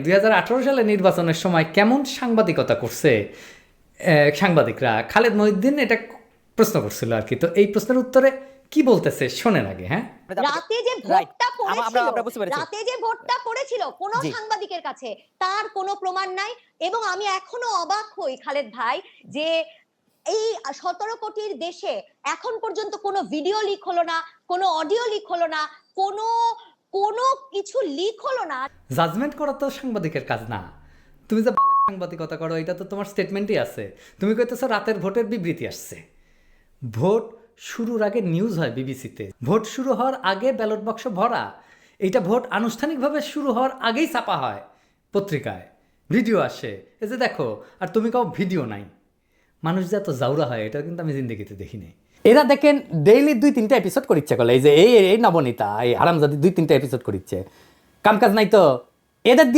2018 সালে নির্বাচনের সময় কেমন সাংবাদিকতা করছে সাংবাদিকরা, খালেদ মহিউদ্দিন এটা প্রশ্ন করছিল আর কি। তো এই প্রশ্নের উত্তরে কি বলতেছে শোনেন আগে। হ্যাঁ, রাতে যে ভোটটা পড়েছিল কোন সাংবাদিকের কাছে তার কোনো প্রমাণ নাই। এবং আমি এখনো অবাক হই খালেদ ভাই যে এই 17 কোটির দেশে এখন পর্যন্ত কোনো ভিডিও লিক হলো না, কোনো অডিও লিক হলো না, কোনো কিছু লিক হলো না। জাজমেন্ট করা তো সাংবাদিকের কাজ না। তুমি যে সাংবাদিকতা করো এটা তো তোমার স্টেটমেন্টই আছে। তুমি কইতেছো রাতের ভোটের বিবৃতি আসছে। ভোট শুরুর আগে নিউজ হয় বিবিসিতে, ভোট শুরু হওয়ার আগে ব্যালট বাক্স ভরা, এইটা ভোট আনুষ্ঠানিকভাবে শুরু হওয়ার আগেই ছাপা হয় পত্রিকায়, ভিডিও আসে, এই যে দেখো। আর তুমি কাও ভিডিও নাই। মানুষ যে এত জাউরা হয় এটা কিন্তু আমি জিন্দগিতে দেখি নাই। এরা দেখেন ডেইলি 2-3টা এপিসোড করিচ্ছে, কলে এই যে এই নবনীতা এই হারামজাদি 2-3টা এপিসোড করিচ্ছে, কাম কাজ নাই তো এদের দিয়ে